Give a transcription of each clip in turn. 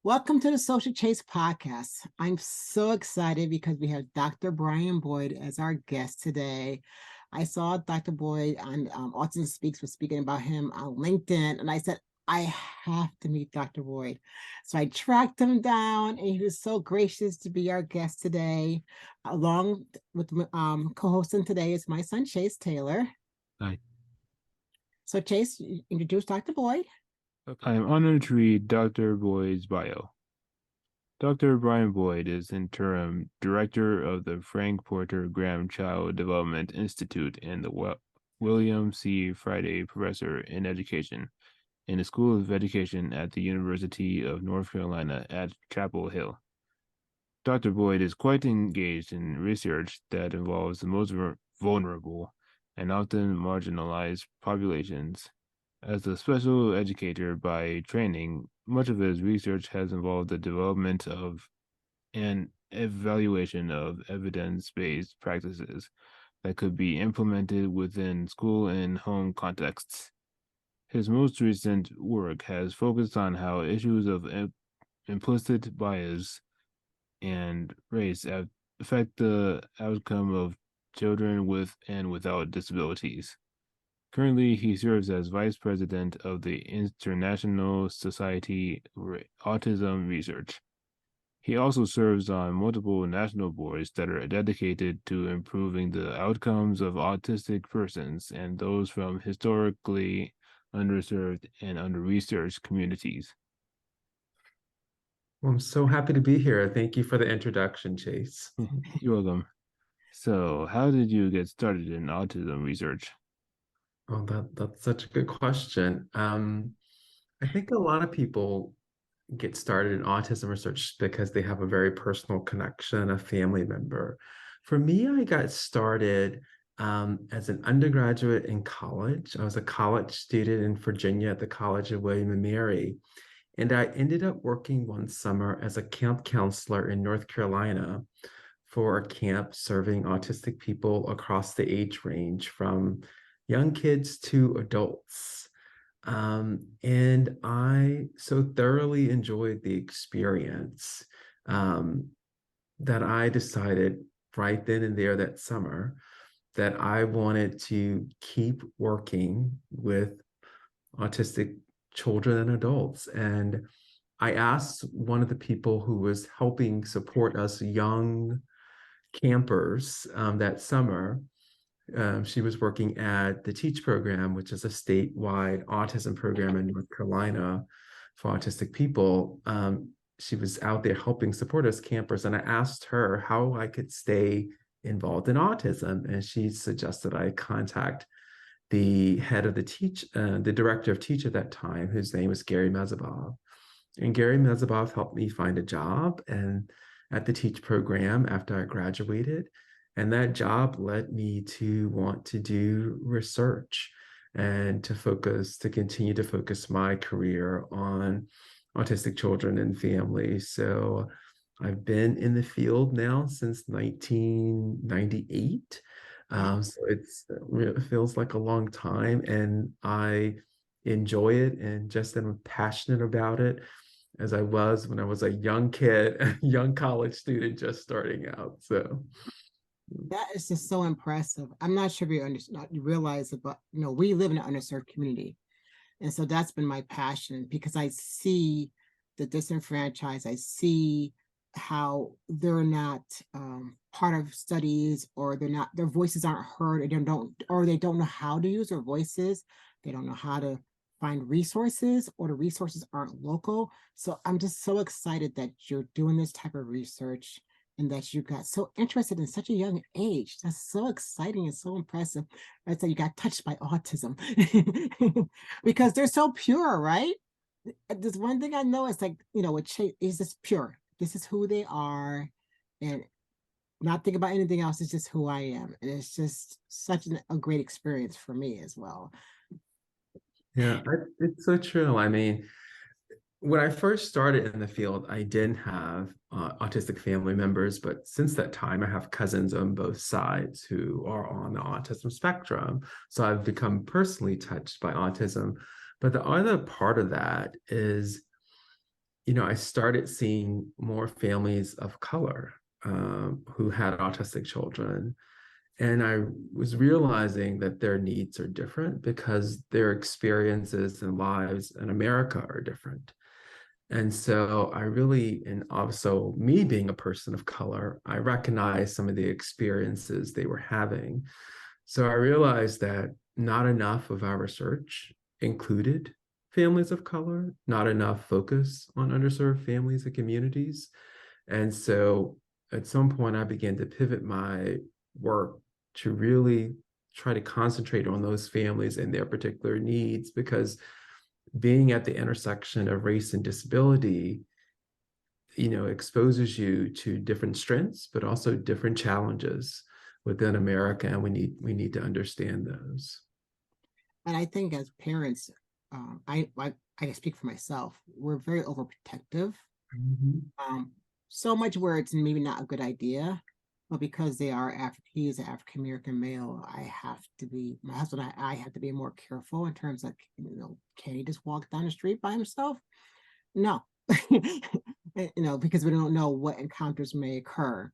Welcome to the Social Chase podcast. I'm so excited because we have Dr. Brian Boyd as our guest today. I saw Dr. Boyd on Autism Speaks was speaking about him on LinkedIn, and I said, I have to meet Dr. Boyd. So I tracked him down, and he was so gracious to be our guest today. Along with co-hosting today is my son, Chase Taylor. Hi. So Chase, introduce Dr. Boyd. I am honored to read Dr. Boyd's bio. Dr. Brian Boyd is Interim Director of the Frank Porter Graham Child Development Institute and the William C. Friday Professor in Education in the School of Education at the University of North Carolina at Chapel Hill. Dr. Boyd is quite engaged in research that involves the most vulnerable and often marginalized populations. As a special educator by training, much of his research has involved the development of and evaluation of evidence-based practices that could be implemented within school and home contexts. His most recent work has focused on how issues of implicit bias and race affect the outcome of children with and without disabilities. Currently, he serves as vice president of the International Society for Autism Research. He also serves on multiple national boards that are dedicated to improving the outcomes of autistic persons and those from historically underserved and under-researched communities. Well, I'm so happy to be here. Thank you for the introduction, Chase. You're welcome. So, how did you get started in autism research? Oh, that's such a good question. I think a lot of people get started in autism research because they have a very personal connection, a family member. For me, I got started as an undergraduate in college. I was a college student in Virginia at the College of William and Mary. And I ended up working one summer as a camp counselor in North Carolina for a camp serving autistic people across the age range from young kids to adults. And I so thoroughly enjoyed the experience that I decided right then and there that summer that I wanted to keep working with autistic children and adults. And I asked one of the people who was helping support us young campers that summer. She was working at the TEACH program, which is a statewide autism program in North Carolina for autistic people. She was out there helping support us campers, and I asked her how I could stay involved in autism, and she suggested I contact the head of the TEACH, the director of TEACH at that time, whose name was Gary Mezabov. And Gary Mezabov helped me find a job and at the TEACH program after I graduated. And that job led me to want to do research and to continue to focus my career on autistic children and families. So I've been in the field now since 1998. So it feels like a long time, and I enjoy it and just am passionate about it as I was when I was a young kid, a young college student just starting out. So That is just so impressive. I'm not sure if you realize it, but we live in an underserved community. And so that's been my passion because I see the disenfranchised. I see how they're not part of studies, or their voices aren't heard, or they don't know how to use their voices. They don't know how to find resources, or the resources aren't local. So I'm just so excited that you're doing this type of research and that you got so interested in such a young age. That's so exciting and so impressive. That's that you got touched by autism because they're so pure, right? There's one thing I know, it's like, with Chase, is just pure. This is who they are, and not think about anything else. It's just who I am. And it's just such a great experience for me as well. yeah, it's so true. I mean, when I first started in the field, I didn't have autistic family members, but since that time, I have cousins on both sides who are on the autism spectrum. So I've become personally touched by autism. But the other part of that is I started seeing more families of color who had autistic children. And I was realizing that their needs are different because their experiences and lives in America are different. And so I really, and also me being a person of color, I recognized some of the experiences they were having. So I realized that not enough of our research included families of color, not enough focus on underserved families and communities. And so at some point, I began to pivot my work to really try to concentrate on those families and their particular needs, because being at the intersection of race and disability, exposes you to different strengths, but also different challenges within America, and we need to understand those. And I think as parents, I can speak for myself. We're very overprotective. Mhm. So much where it's maybe not a good idea, but because he is an African American male, my husband and I have to be more careful in terms of, can he just walk down the street by himself? No, because we don't know what encounters may occur.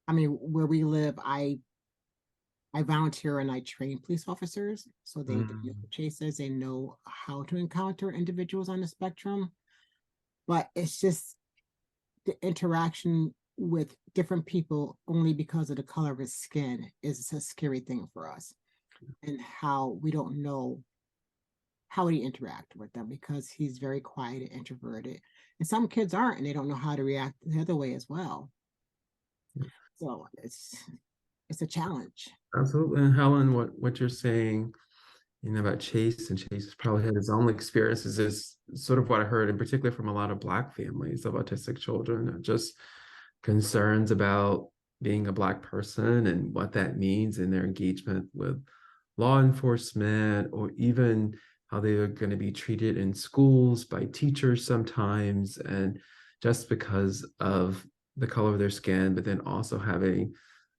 I mean, where we live, I volunteer and I train police officers so they do chases, they know how to encounter individuals on the spectrum. But it's just the interaction with different people only because of the color of his skin is a scary thing for us, and how we don't know how he interact with them because he's very quiet and introverted. And some kids aren't, and they don't know how to react the other way as well. So it's a challenge. Absolutely. And Helen, what you're saying, about Chase, and Chase has probably had his own experiences, is sort of what I heard, in particular from a lot of Black families of autistic children, just concerns about being a Black person and what that means in their engagement with law enforcement, or even how they are going to be treated in schools by teachers sometimes, and just because of the color of their skin, but then also having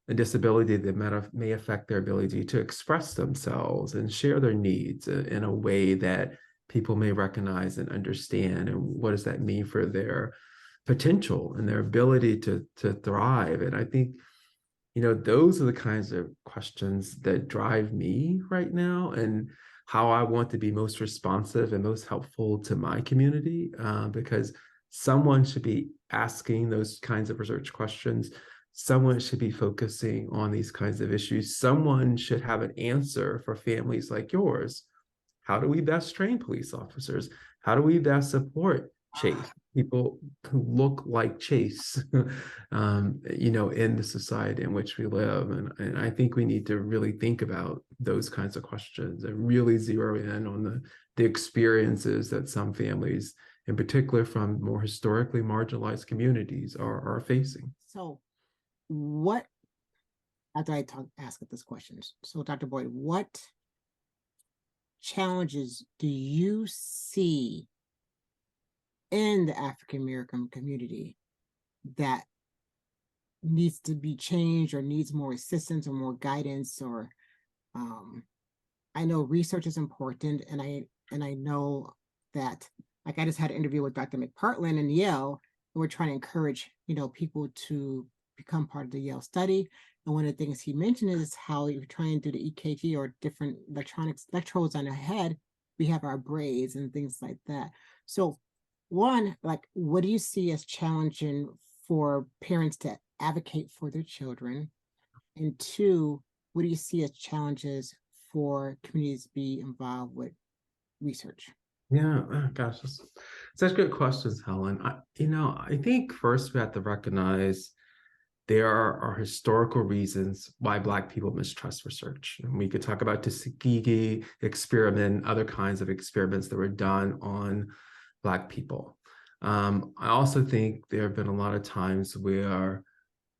a disability that may affect their ability to express themselves and share their needs in a way that people may recognize and understand. And what does that mean for their potential and their ability to thrive? And I think, those are the kinds of questions that drive me right now, and how I want to be most responsive and most helpful to my community, because someone should be asking those kinds of research questions. Someone should be focusing on these kinds of issues. Someone should have an answer for families like yours. How do we best train police officers? How do we best support Chase, people who look like Chase, in the society in which we live? And I think we need to really think about those kinds of questions and really zero in on the experiences that some families, in particular from more historically marginalized communities, are facing. So after I ask this question, so Dr. Boyd, what challenges do you see in the African American community that needs to be changed or needs more assistance or more guidance? Or I know research is important, and I know that, like, I just had an interview with Dr. McPartland in Yale, and we're trying to encourage people to become part of the Yale study. And one of the things he mentioned is how you're trying to do the EKG or different electrodes on the head. We have our braids and things like that. So one, like, what do you see as challenging for parents to advocate for their children? And two, what do you see as challenges for communities to be involved with research? Yeah, gosh, such good questions, Helen. I think first we have to recognize there are historical reasons why Black people mistrust research. And we could talk about the Tuskegee experiment, other kinds of experiments that were done on Black people. I also think there have been a lot of times where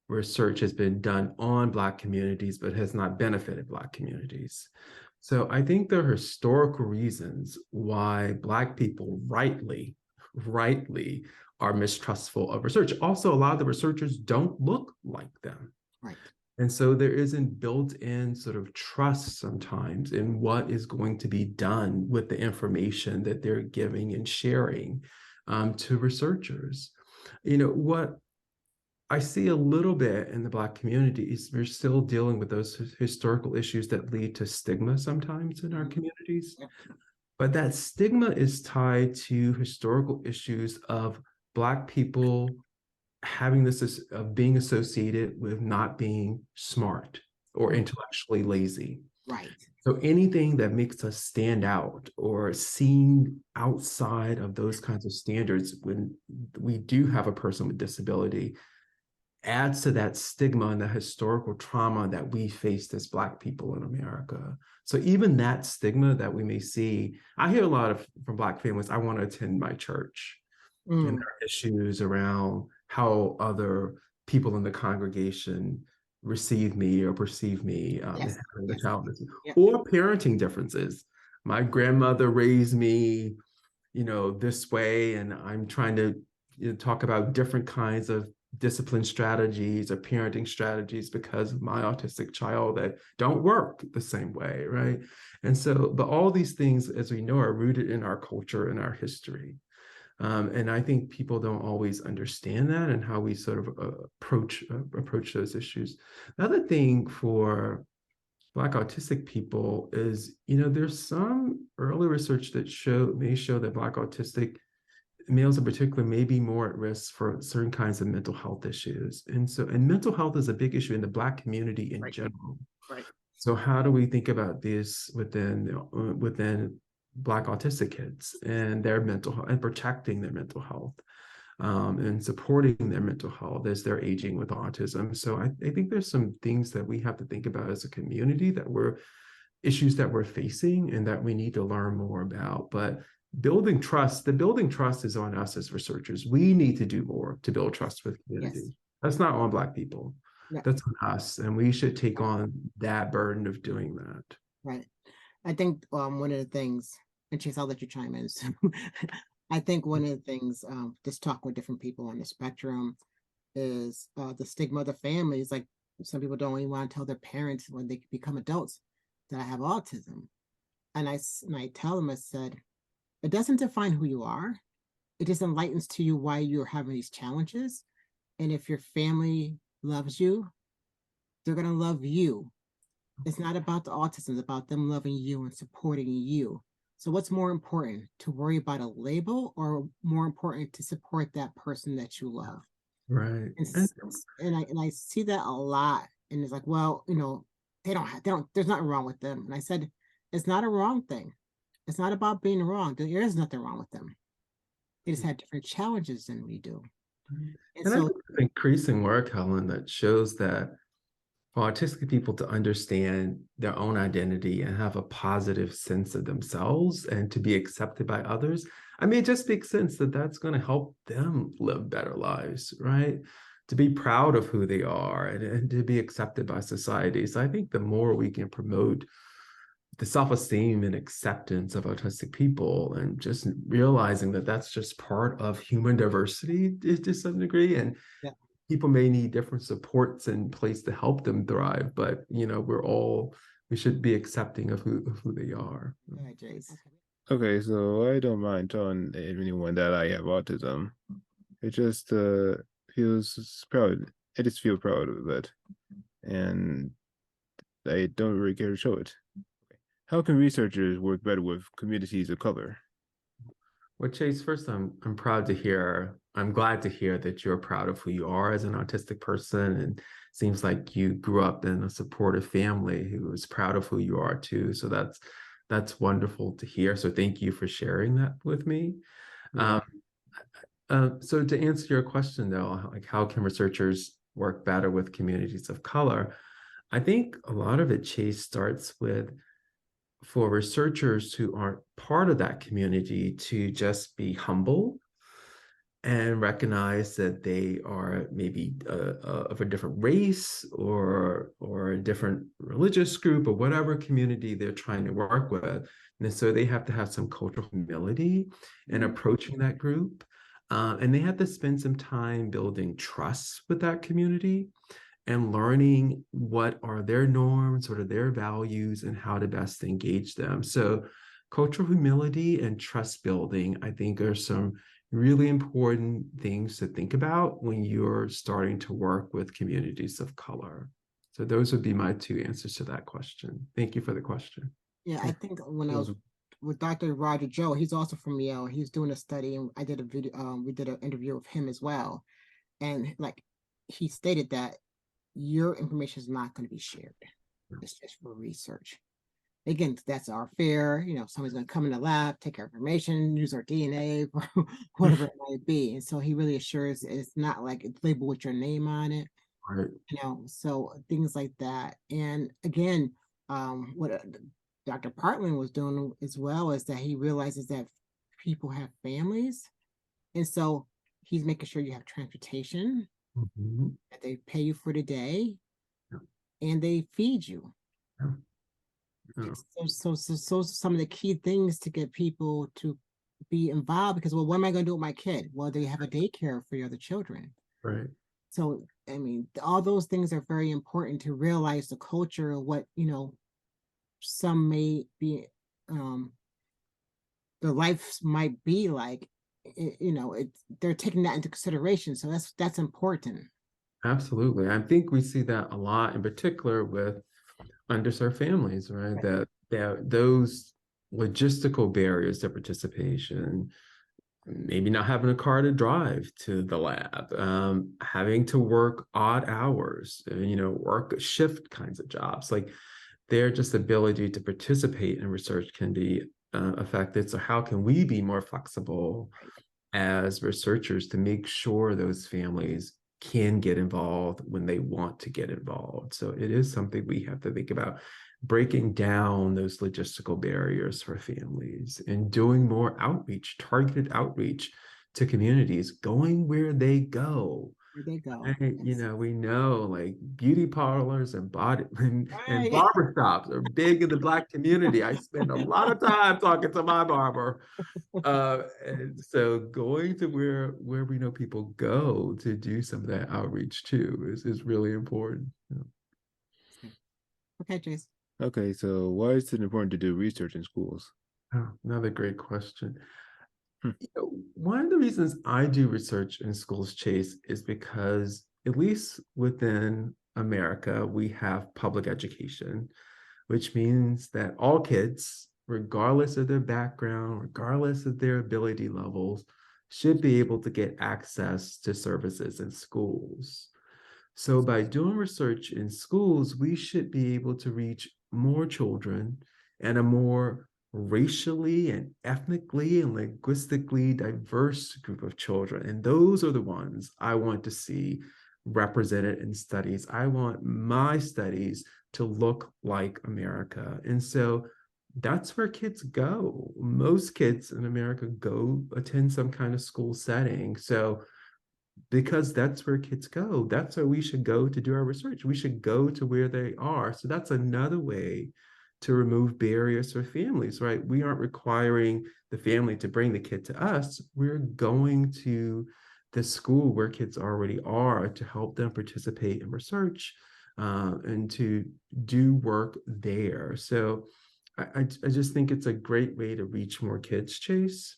research has been done on Black communities, but has not benefited Black communities. So I think there are historical reasons why Black people rightly are mistrustful of research. Also, a lot of the researchers don't look like them. Right. And so there isn't built-in sort of trust sometimes in what is going to be done with the information that they're giving and sharing. to researchers. You know, what I see a little bit in the Black community is we're still dealing with those historical issues that lead to stigma sometimes in our communities. But that stigma is tied to historical issues of Black people having this of being associated with not being smart or intellectually lazy. Right. So anything that makes us stand out or seen outside of those kinds of standards when we do have a person with disability adds to that stigma and the historical trauma that we faced as Black people in America. So even that stigma that we may see, I hear a lot from Black families, I want to attend my church. And there are issues around how other people in the congregation receive me or perceive me Yes. having the child, Yep. or parenting differences. My grandmother raised me, you know, this way, and I'm trying to talk about different kinds of discipline strategies or parenting strategies because of my autistic child that don't work the same way, right? And so, but all these things, as we know, are rooted in our culture and our history. And I think people don't always understand that and how we sort of approach those issues. The other thing for Black autistic people is, you know, there's some early research that may show that Black autistic males in particular may be more at risk for certain kinds of mental health issues. And mental health is a big issue in the Black community in general. Right. So how do we think about this within Black autistic kids and their mental health and protecting their mental health and supporting their mental health as they're aging with autism? So I think there's some things that we have to think about as a community issues that we're facing and that we need to learn more about. But building trust is on us as researchers. We need to do more to build trust with community. Yes. That's not on Black people. No. That's on us. And we should take on that burden of doing that. Right. I think one of the things, and Chase, I'll let you chime in. So I think one of the things, just talk with different people on the spectrum is the stigma of the family. Is like some people don't even want to tell their parents when they become adults that I have autism. And I tell them, I said, it doesn't define who you are. It just enlightens to you why you're having these challenges. And if your family loves you, they're going to love you. It's not about the autism, it's about them loving you and supporting you. So what's more important, to worry about a label, or more important to support that person that you love? Right. And I see that a lot. And it's like, well, you know, there's nothing wrong with them. And I said, it's not a wrong thing. It's not about being wrong. There is nothing wrong with them. They just have different challenges than we do. And so I think there's increasing work, Helen, that shows that for autistic people to understand their own identity and have a positive sense of themselves and to be accepted by others, I mean, it just makes sense that that's going to help them live better lives, right? To be proud of who they are and to be accepted by society. So I think the more we can promote the self-esteem and acceptance of autistic people and just realizing that that's just part of human diversity to some degree. And people may need different supports in place to help them thrive, but you know, we should be accepting of who they are. Okay, so I don't mind telling anyone that I have autism. It just feels proud. I just feel proud of it, and I don't really care to show it. How can researchers work better with communities of color? Well, Chase, first, I'm glad to hear that you're proud of who you are as an autistic person, and seems like you grew up in a supportive family who is proud of who you are too. So that's wonderful to hear. So thank you for sharing that with me. Yeah. So to answer your question though, like how can researchers work better with communities of color? I think a lot of it, Chase, starts with, for researchers who aren't part of that community, to just be humble and recognize that they are maybe of a different race or a different religious group or whatever community they're trying to work with. And so they have to have some cultural humility in approaching that group. And they have to spend some time building trust with that community and learning what are their norms, what are their values, and how to best engage them. So cultural humility and trust building, I think, are some really important things to think about when you're starting to work with communities of color. So those would be my two answers to that question. Thank you for the question. Yeah, I think when I was Welcome. with Dr. Roger Joe, he's also from Yale. He's doing a study, and I did a video. We did an interview with him as well, and like he stated that your information is not going to be shared. It's just for research. Again, that's our fear. Somebody's going to come in the lab, take our information, use our DNA, whatever it might be. And so he really assures it's not like it's labeled with your name on it. Right. So things like that. And again, what Dr. Partland was doing as well is that he realizes that people have families. And so he's making sure you have transportation, Mhm. that they pay you for the day, Yeah. and they feed you. Yeah. Yeah. So some of the key things to get people to be involved, because, well, what am I going to do with my kid? Well, they have a daycare for your other children. Right. So, I mean, all those things are very important to realize the culture of what, some may be, their lives might be like, they're taking that into consideration. So that's important. Absolutely. I think we see that a lot, in particular with underserved families, right? Right. That those logistical barriers to participation, maybe not having a car to drive to the lab, having to work odd hours, work shift kinds of jobs, like their just ability to participate in research can be affected. So how can we be more flexible Right. as researchers to make sure those families can get involved when they want to get involved? So it is something we have to think about, breaking down those logistical barriers for families and doing more outreach, targeted outreach to communities, going where they go. There they go. Right? Yes. We know like beauty parlors and and Right. barber shops are big in the Black community. I spend a lot of time talking to my barber. And so going to where we know people go to do some of that outreach too is really important. Okay, Jason. Okay, so why is it important to do research in schools? Oh, another great question. Hmm. One of the reasons I do research in schools, Chase, is because at least within America, we have public education, which means that all kids, regardless of their background, regardless of their ability levels, should be able to get access to services in schools. So by doing research in schools, we should be able to reach more children and a more racially and ethnically and linguistically diverse group of children. And those are the ones I want to see represented in studies. I want my studies to look like America. And so that's where kids go. Most kids in America go attend some kind of school setting. So because that's where kids go. That's where we should go to do our research. We should go to where they are. So that's another way to remove barriers for families, right? We aren't requiring the family to bring the kid to us. We're going to the school where kids already are to help them participate in research and to do work there. So I just think it's a great way to reach more kids, Chase,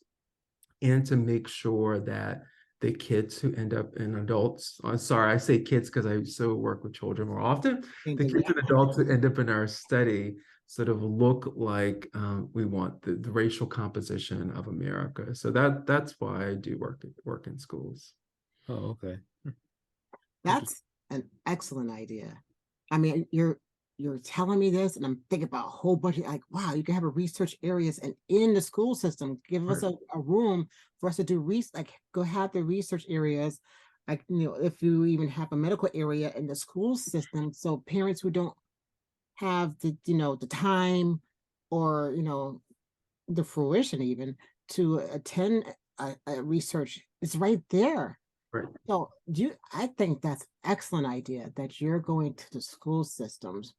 and to make sure that the kids who end up in adults, sorry, I say kids because I so work with children more often, Same the thing. kids Yeah. and adults who end up in our study sort of look like we want the racial composition of America. So that's why I do work in schools. Oh, okay. Interesting. That's an excellent idea. I mean, you're telling me this, and I'm thinking about a whole bunch of, like, wow, you can have a research areas and in the school system, give us Right. a room for us to do like go have the research areas, like, if you even have a medical area in the school system, so parents who don't have the time or the fruition even to attend a research, it's right there. Right. So I think that's excellent idea that you're going to the school systems.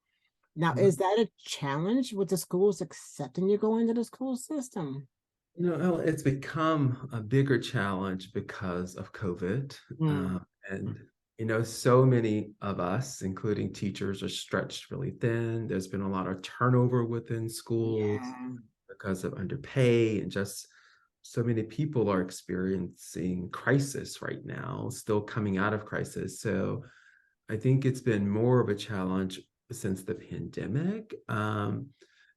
Now, Mhm. is that a challenge with the schools accepting you go into the school system? It's become a bigger challenge because of COVID. Mm, And, so many of us, including teachers, are stretched really thin. There's been a lot of turnover within schools yeah. because of underpay and just so many people are experiencing crisis right now, still coming out of crisis. So I think it's been more of a challenge since the pandemic.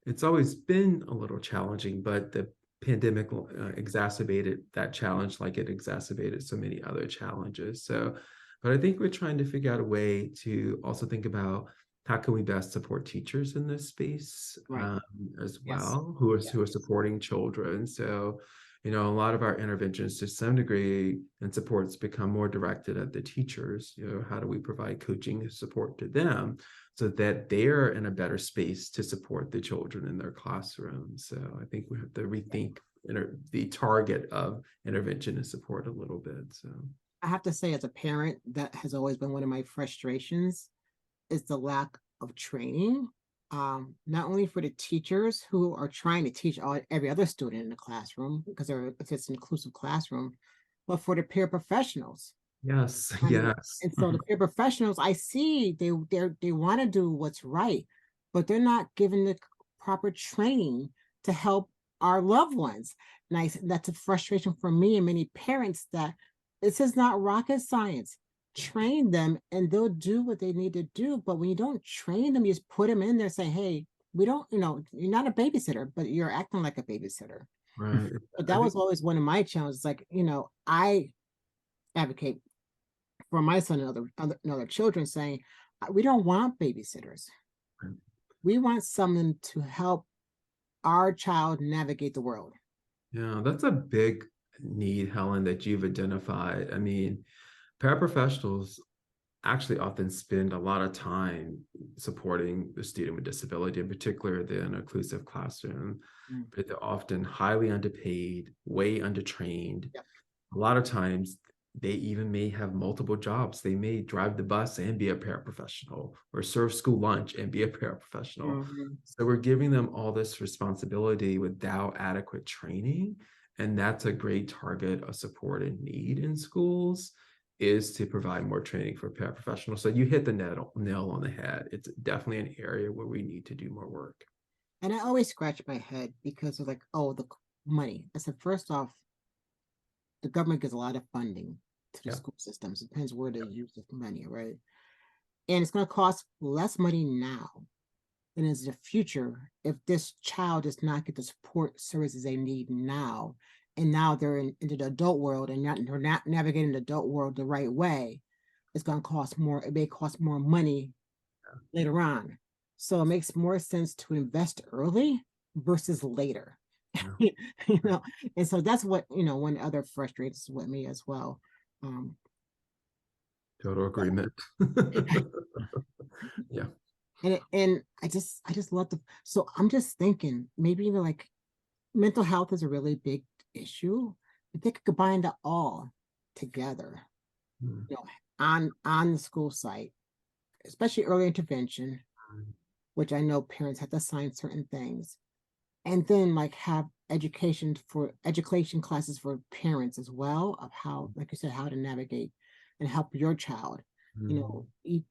It's always been a little challenging, but the pandemic exacerbated that challenge like it exacerbated so many other challenges. So, but I think we're trying to figure out a way to also think about how can we best support teachers in this space Right. as Yes. well, who are supporting children. So, a lot of our interventions to some degree and supports become more directed at the teachers. How do we provide coaching and support to them so that they're in a better space to support the children in their classrooms? So I think we have to rethink the target of intervention and support a little bit. So I have to say, as a parent, that has always been one of my frustrations, is the lack of training, not only for the teachers who are trying to teach every other student in the classroom, because if it's an inclusive classroom, but for the peer professionals. yes, And, yes. and so the peer professionals, I see they want to do what's right, but they're not given the proper training to help our loved ones. And that's a frustration for me and many parents, that this is not rocket science. Train them and they'll do what they need to do. But when you don't train them, you just put them in there saying, hey, we don't, you're not a babysitter, but you're acting like a babysitter. Right. But that was always one of my challenges. Like, I advocate for my son and other children, saying, we don't want babysitters. Right. We want someone to help our child navigate the world. Yeah, that's a big need, Helen, that you've identified. I mean, paraprofessionals actually often spend a lot of time supporting the student with disability, in particular the inclusive classroom, but they're often highly underpaid, way undertrained. Yep. A lot of times they even may have multiple jobs. They may drive the bus and be a paraprofessional, or serve school lunch and be a paraprofessional. Mm-hmm. So we're giving them all this responsibility without adequate training. And that's a great target of support and need in schools, is to provide more training for paraprofessionals. So you hit the nail on the head. It's definitely an area where we need to do more work. And I always scratch my head because of, like, oh, the money. I said, first off, the government gives a lot of funding to the school systems. It depends where they use the money, right? And it's going to cost less money now than in the future if this child does not get the support services they need now. And now they're into the adult world and they're not navigating the adult world the right way. It's going to cost more. It may cost more money later on. So it makes more sense to invest early versus later. And so that's what, one other frustrates with me as well. Total agreement. Yeah. And I just love so I'm just thinking, maybe even like mental health is a really big issue. If they could combine that all together, on the school site, especially early intervention, which I know parents have to sign certain things, and then like have education classes for parents as well, of how, like you said, how to navigate and help your child. You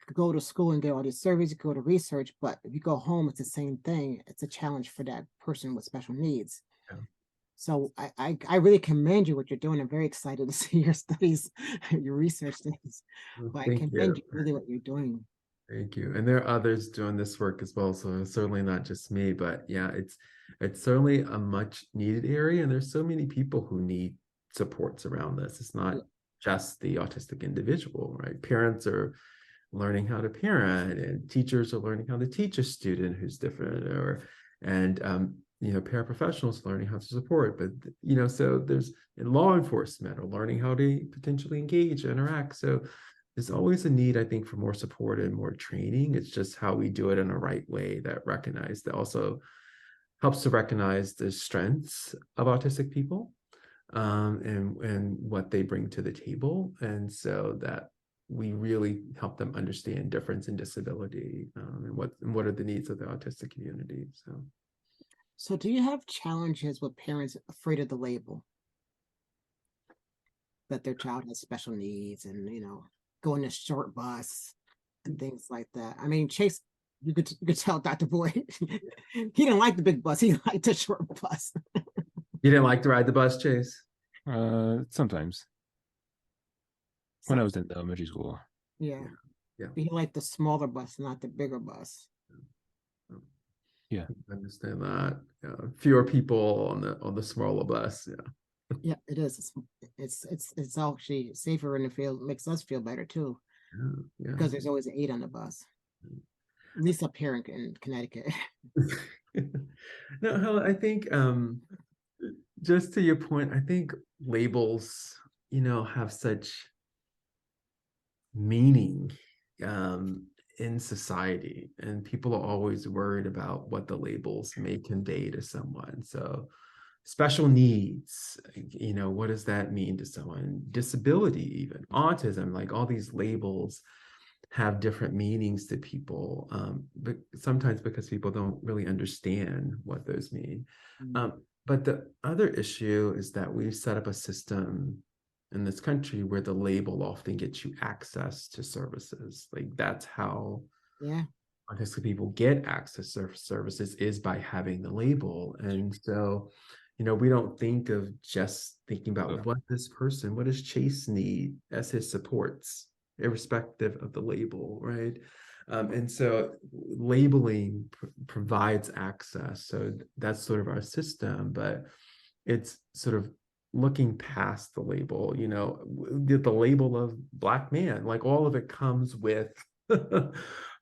could go to school and get all these surveys, you go to research, but if you go home, it's the same thing. It's a challenge for that person with special needs. Yeah. So I really commend you what you're doing. I'm very excited to see your studies, your research things. But I commend you really what you're doing. Thank you. And there are others doing this work as well. So it's certainly not just me, but yeah, it's certainly a much needed area. And there's so many people who need supports around this. It's not just the autistic individual, right? Parents are learning how to parent, and teachers are learning how to teach a student who's different, and paraprofessionals learning how to support. But so there's law enforcement are learning how to potentially engage, interact. So there's always a need, I think, for more support and more training. It's just how we do it in a right way that also helps to recognize the strengths of autistic people, and what they bring to the table, and so that we really help them understand difference in disability, and what are the needs of the autistic community. So do you have challenges with parents afraid of the label that their child has special needs, and go in a short bus and things like that? I mean, Chase, you could tell Dr. Boyd, he didn't like the big bus, he liked the short bus. You didn't like to ride the bus, Chase? Sometimes when I was in elementary school. Yeah. Yeah. Be like the smaller bus, not the bigger bus. Yeah. I understand that. Yeah. Fewer people on the smaller bus. Yeah. Yeah, it is. It's actually safer in the field, makes us feel better too, Yeah. because there's always an 8 on the bus. At least up here in Connecticut. No, Helen, I think just to your point, I think labels, have such meaning in society, and people are always worried about what the labels may convey to someone. So special needs, what does that mean to someone? Disability, even autism, like all these labels have different meanings to people, but sometimes because people don't really understand what those mean. But the other issue is that we've set up a system in this country where the label often gets you access to services. Like that's how Yeah. autistic people get access to services, is by having the label. And so, we don't think of just thinking about what does Chase need as his supports, irrespective of the label, right? And so labeling provides access. So that's sort of our system, but it's sort of looking past the label, the label of Black man, like all of it comes with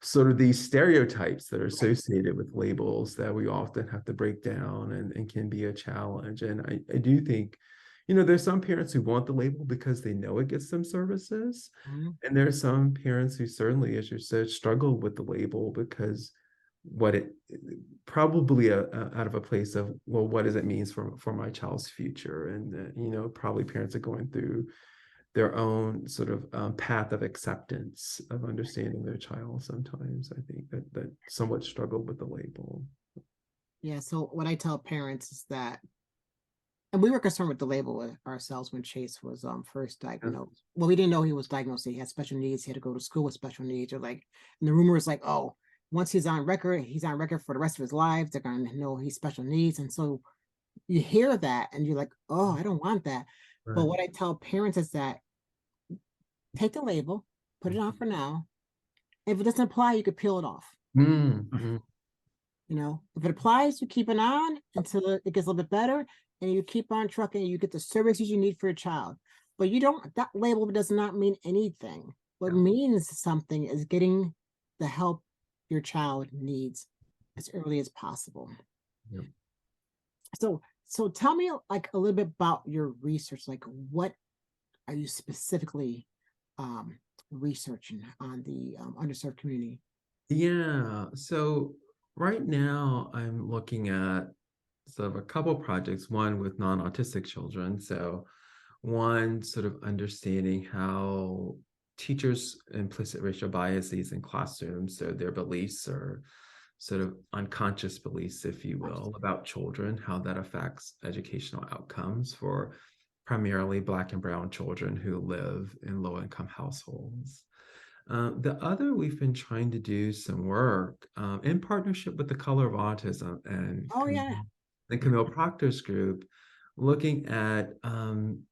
sort of these stereotypes that are associated with labels that we often have to break down, and can be a challenge. And I do think, there's some parents who want the label because they know it gets them services. And there are some parents who certainly, as you said, struggle with the label because what it probably out of a place of, well, what does it mean for my child's future? And probably parents are going through their own sort of path of acceptance of understanding their child. Sometimes I think that somewhat struggle with the label. Yeah. So what I tell parents is that, and we were concerned with the label ourselves when Chase was first diagnosed. Well, we didn't know he was diagnosed. He had special needs. He had to go to school with special needs. Or and the rumor is like, oh, once he's on record for the rest of his life. They're gonna know he's special needs. And so you hear that and you're like, oh, I don't want that. Right. But what I tell parents is that take the label, put it on for now. If it doesn't apply, you could peel it off. Mm-hmm. If it applies, you keep it on until it gets a little bit better, and you keep on trucking. You get the services you need for your child. But that label does not mean anything. What means something is getting the help your child needs as early as possible. Yep. So tell me like a little bit about your research. Like, what are you specifically researching on the underserved community? Yeah. So right now I'm looking at sort of a couple projects, one with non-autistic children. So one, sort of understanding how teachers' implicit racial biases in classrooms, so their beliefs or sort of unconscious beliefs, if you will, about children, how that affects educational outcomes for primarily Black and Brown children who live in low-income households. The other, we've been trying to do some work in partnership with the Color of Autism and Camille Proctor's group, looking at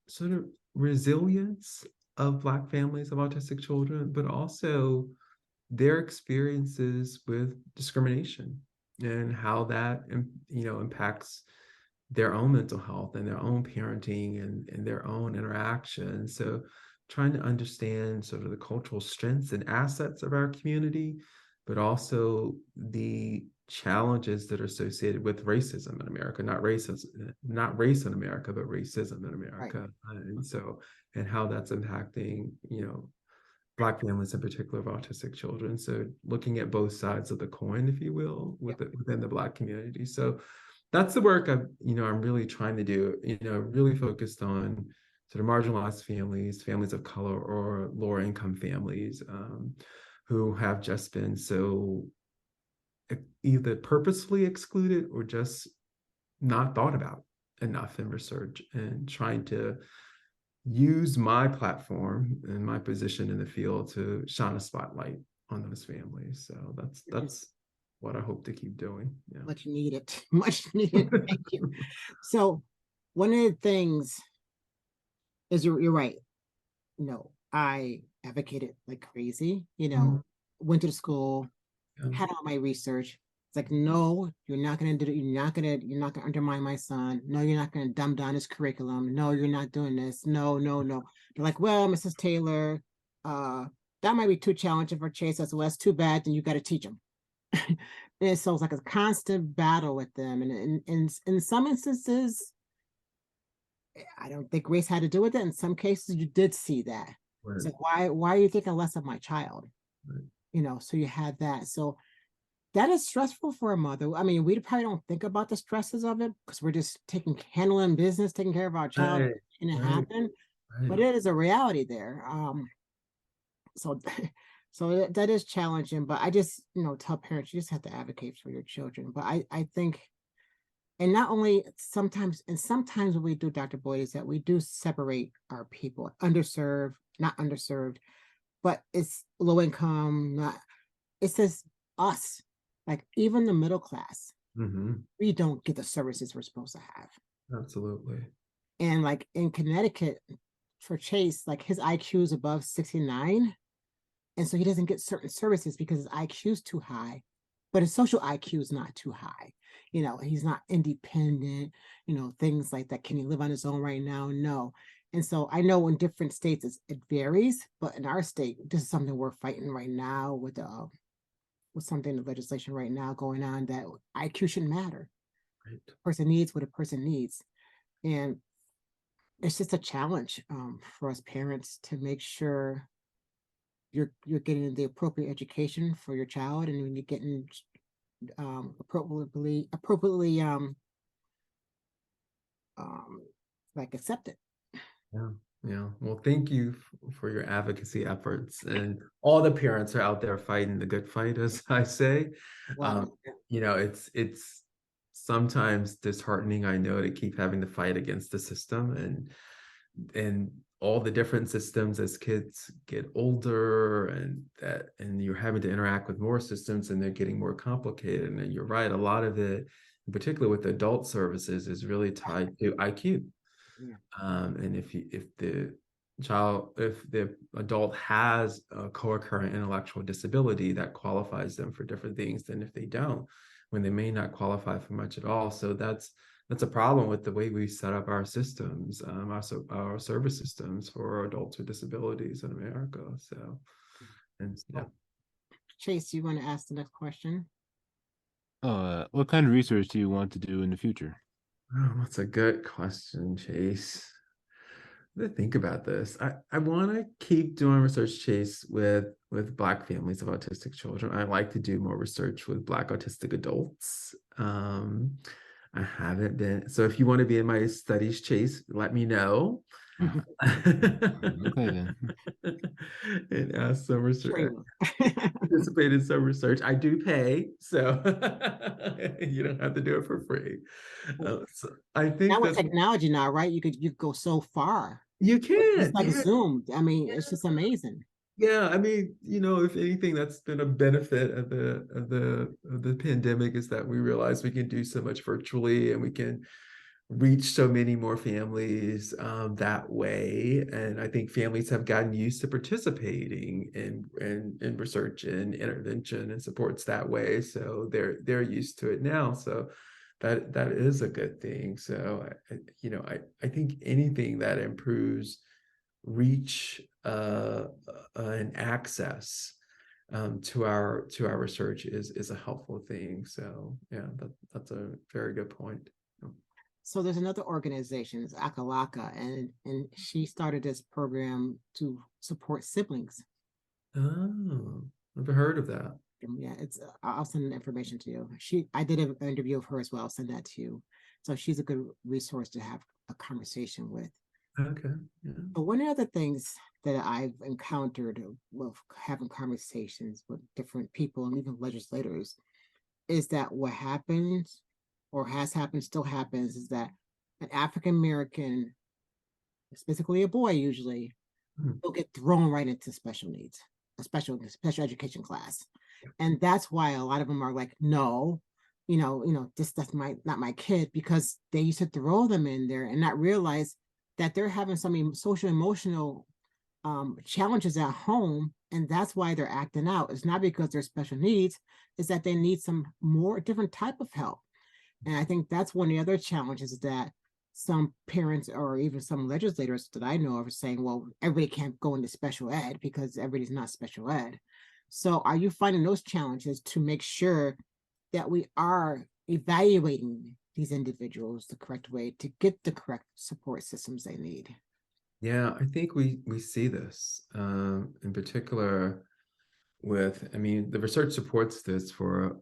sort of resilience of Black families of autistic children, but also their experiences with discrimination and how that impacts their own mental health and their own parenting and their own interactions. So trying to understand sort of the cultural strengths and assets of our community, but also the challenges that are associated with racism in America, not race in America, but racism in America. Right. And how that's impacting, Black families in particular of autistic children. So looking at both sides of the coin, if you will, within the Black community. So that's the work I'm really trying to do, really focused on sort of marginalized families of color, or lower income families who have just been so either purposefully excluded or just not thought about enough in research, and trying to use my platform and my position in the field to shine a spotlight on those families. So that's what I hope to keep doing. Yeah. Much needed. Much needed. Thank you. So one of the things is you're right. I advocated like crazy, Mhm. went to the school, Yeah. had all my research. It's like, no, you're not gonna do it. You're not gonna undermine my son. No, you're not gonna dumb down his curriculum. No, you're not doing this. No, no, no. They're like, well, Mrs. Taylor, uh, that might be too challenging for Chase. I said, well, that's too bad. Then you got to teach him. And so it's like a constant battle with them. And in some instances, I don't think race had to do with it. In some cases, you did see that. It's Right. like, why are you thinking less of my child? Right. So you had that. So that is stressful for a mother. I mean, we probably don't think about the stresses of it because we're just handling business, taking care of our child, Right. and it Right. happen. Right. But it is a reality there. So so that is challenging. But I just, tell parents you just have to advocate for your children. But I think, and not only sometimes what we do, Dr. Boyd, is that we do separate our people, underserved, not underserved, but it's low income, not, it says us, like even the middle class, Mm-hmm. we don't get the services we're supposed to have. Absolutely. And like in Connecticut, for Chase, like his IQ is above 69. And so he doesn't get certain services because his IQ is too high, but his social IQ is not too high. He's not independent, things like that. Can he live on his own right now? No. And so I know in different states it varies, but in our state, this is something we're fighting right now with something in the legislation right now going on, that IQ shouldn't matter. Right. A person needs what a person needs. And it's just a challenge for us parents to make sure you're getting the appropriate education for your child, and when you're getting appropriately um like accepted. Yeah. Yeah. Well, thank you for your advocacy efforts. And all the parents are out there fighting the good fight, as I say. Well, Um, it's sometimes disheartening, I know, to keep having to fight against the system and all the different systems as kids get older, and you're having to interact with more systems and they're getting more complicated. And you're right, a lot of it, in particular with adult services, is really tied to IQ. yeah. And if the adult has a co-occurring intellectual disability, that qualifies them for different things than if they don't, when they may not qualify for much at all. So that's a problem with the way we set up our systems, our service systems for adults with disabilities in America. So, and yeah. So, Chase, you want to ask the next question? What kind of research do you want to do in the future? Oh, that's a good question, Chase. To think about this. I want to keep doing research, Chase, with Black families of autistic children. I like to do more research with Black autistic adults. I haven't been. So if you want to be in my studies, Chase, let me know. Okay then. And ask some research. Sure. Participate in some research. I do pay, so you don't have to do it for free. So I Now think with that's technology now, right? You go so far. you It's can, like yeah. Zoom. I mean, it's just amazing. Yeah, I mean, if anything, that's been a benefit of the pandemic, is that we realize we can do so much virtually and we can reach so many more families that way. And I think families have gotten used to participating in research and intervention and supports that way. So they're used to it now. So that is a good thing. So I think anything that improves reach and access to our research is a helpful thing. So yeah, that's a very good point. So there's another organization, it's Akalaka, and she started this program to support siblings. Oh, never heard of that. Yeah, I'll send the information to you. I did an interview of her as well. I'll send that to you. So she's a good resource to have a conversation with. Okay. Yeah. But one of the things that I've encountered with having conversations with different people and even legislators is that what happens or has happened, still happens, is that an African American, specifically a boy usually, Hmm. will get thrown right into special needs, a special education class. And that's why a lot of them are like, no, this that's not my kid, because they used to throw them in there and not realize that they're having some social emotional challenges at home, and that's why they're acting out. It's not because they're special needs, it's that they need some more different type of help. And I think that's one of the other challenges, that some parents or even some legislators that I know of are saying, well, everybody can't go into special ed because everybody's not special ed. So are you finding those challenges to make sure that we are evaluating these individuals the correct way to get the correct support systems they need? Yeah, I think we see this in particular with, I mean, the research supports this for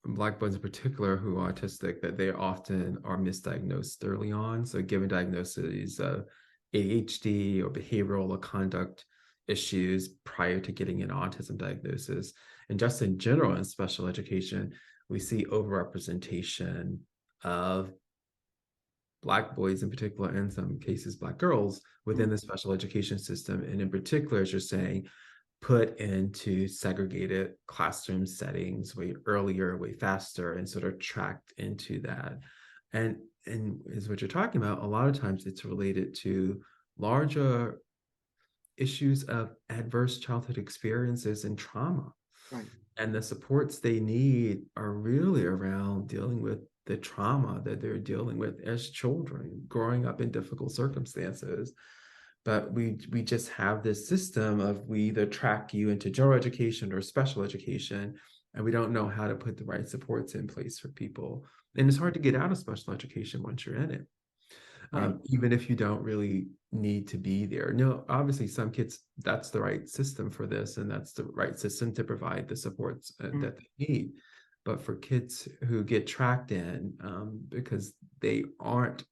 Black boys in particular who are autistic, that they often are misdiagnosed early on. So given diagnoses of ADHD or behavioral or conduct issues prior to getting an autism diagnosis. And just in general in special education, we see overrepresentation of Black boys in particular, and in some cases Black girls within the special education system. And in particular, as you're saying, put into segregated classroom settings way earlier, way faster, and sort of tracked into that. And is what you're talking about, a lot of times it's related to larger issues of adverse childhood experiences and trauma. Right. And the supports they need are really around dealing with the trauma that they're dealing with as children, growing up in difficult circumstances. But we just have this system of, we either track you into general education or special education, and we don't know how to put the right supports in place for people. And it's hard to get out of special education once you're in it. Right. Even if you don't really need to be there. No, obviously some kids, that's the right system for this, and that's the right system to provide the supports that they need. But for kids who get tracked in because they aren't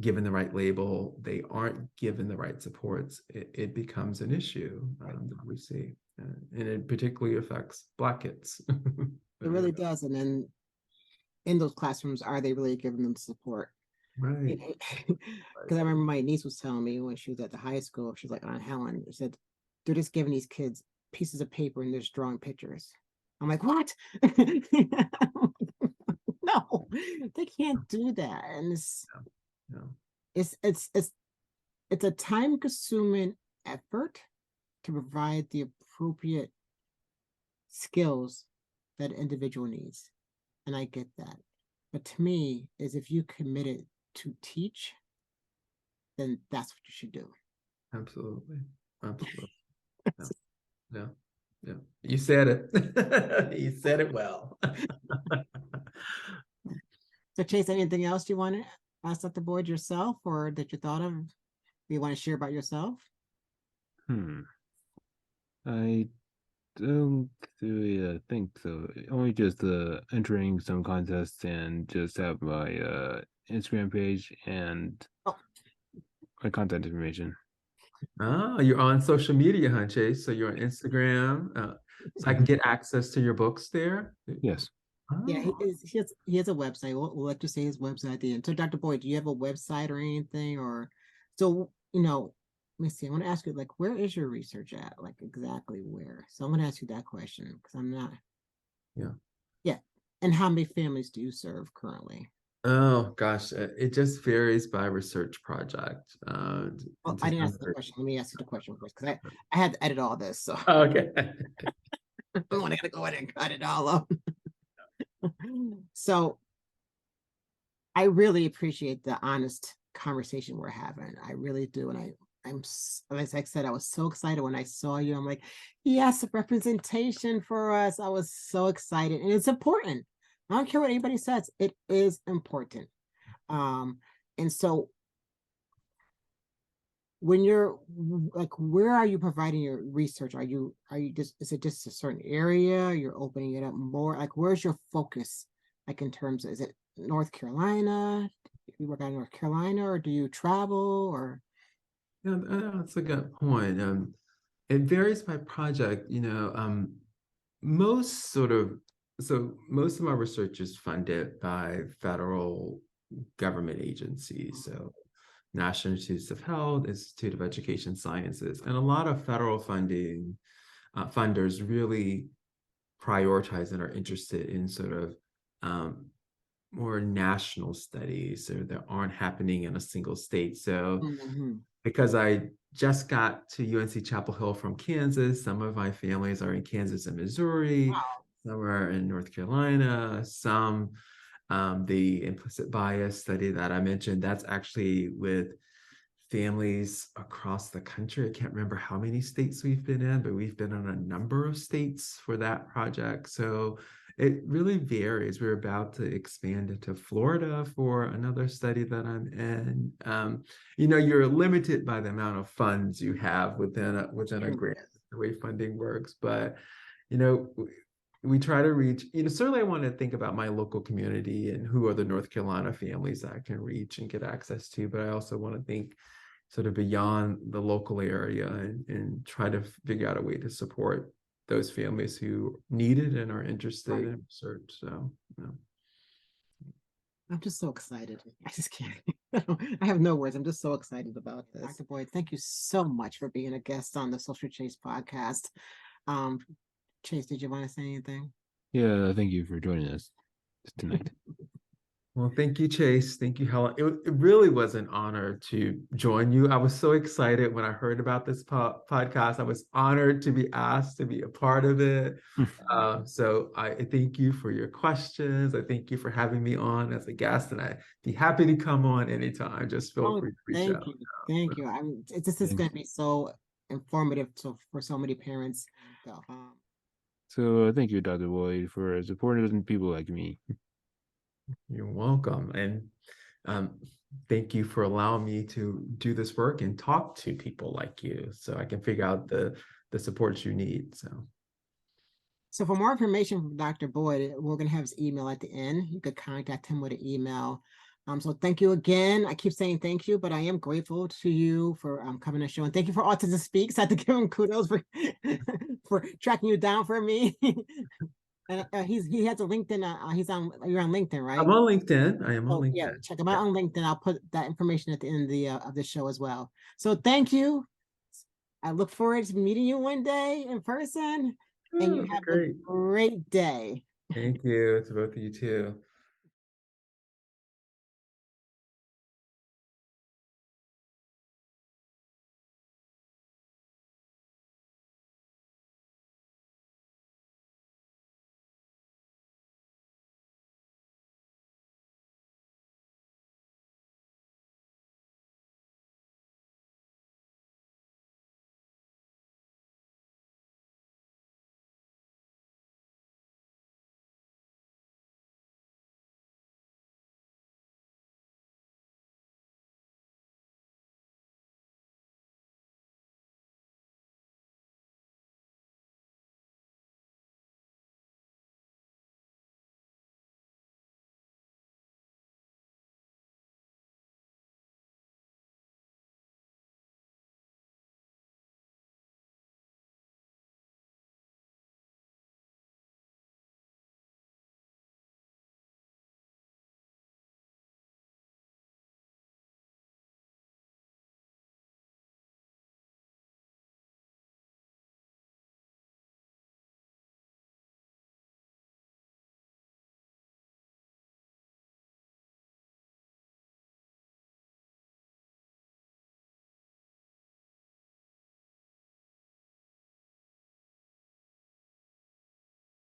given the right label, they aren't given the right supports, it becomes an issue that we see. And it particularly affects Black kids. It really does. And then in those classrooms, are they really giving them support? Right. Because I remember my niece was telling me when she was at the high school, she's like, Aunt Helen, she said, they're just giving these kids pieces of paper and they're just drawing pictures. I'm like, what? No, they can't do that. And No. it's a time consuming effort to provide the appropriate skills that an individual needs. And I get that. But to me, is if you committed to teach, then that's what you should do. Absolutely. Absolutely. Yeah. Yeah. Yeah. You said it. You said it well. So Chase, anything else you want to ask Dr. Boyd yourself, or that you thought of you want to share about yourself? I don't really think so. Only just entering some contests and just have my Instagram page and my contact information. Oh, you're on social media, huh, Chase? So you're on Instagram. So I can get access to your books there? Yes. Yeah, Oh. he has a website. We'll let you say his website at the end. So Dr. Boyd, do you have a website or anything? Or so, let me see. I want to ask you, like, where is your research at? Like, exactly where? So I'm going to ask you that question because I'm not. Yeah. Yeah. And how many families do you serve currently? Oh gosh, it just varies by research project. Well, I didn't ask the question. Let me ask you the question first, because I had to edit all this. So Okay. I'm going to go in and cut it all up. So I really appreciate the honest conversation we're having. I really do. And as I said, I was so excited when I saw you. I'm like, yes, representation for us. I was so excited. And it's important. I don't care what anybody says. It is important. And so when you're like, where are you providing your research? Are you just, is it just a certain area? You're opening it up more? Like, where's your focus? Like in terms of, is it North Carolina? You work out in North Carolina, or do you travel, or? Yeah, that's a good point. It varies by project, most of my research is funded by federal government agencies. So National Institutes of Health, Institute of Education Sciences, and a lot of federal funding funders really prioritize and are interested in sort of more national studies or that aren't happening in a single state. So because I just got to UNC Chapel Hill from Kansas, some of my families are in Kansas and Missouri, some are in North Carolina, some the implicit bias study that I mentioned, that's actually with families across the country. I can't remember how many states we've been in, but we've been in a number of states for that project. So it really varies. We're about to expand into Florida for another study that I'm in. You know, you're limited by the amount of funds you have within a grant, the way funding works. But, you know, we try to reach, you know, certainly I want to think about my local community and who are the North Carolina families that I can reach and get access to. But I also want to think sort of beyond the local area and try to figure out a way to support those families who need it and are interested in research. So, you know. I'm just so excited. I just can't. I have no words. I'm just so excited about this. Dr. Boyd, thank you so much for being a guest on the Social Chase podcast. Chase, did you want to say anything? Yeah, thank you for joining us tonight. Well, thank you, Chase. Thank you, Helen. It really was an honor to join you. I was so excited when I heard about this podcast. I was honored to be asked to be a part of it. So I thank you for your questions. I thank you for having me on as a guest, and I'd be happy to come on anytime. Just feel free to reach out. Thank you. This is going to be so informative for so many parents. So thank you, Dr. Boyd, for supporting people like me. You're welcome. And thank you for allowing me to do this work and talk to people like you so I can figure out the supports you need. So for more information from Dr. Boyd, we're going to have his email at the end. You could contact him with an email. So thank you again. I keep saying thank you, but I am grateful to you for coming on the show. And thank you for Autism Speaks. I have to give him kudos for, for tracking you down for me. And he has a LinkedIn. You're on LinkedIn, right? I'm on LinkedIn. I am on LinkedIn. Yeah, check him out on LinkedIn. I'll put that information at the end of the show as well. So thank you. I look forward to meeting you one day in person. And you have a great day. Thank you to both of you too.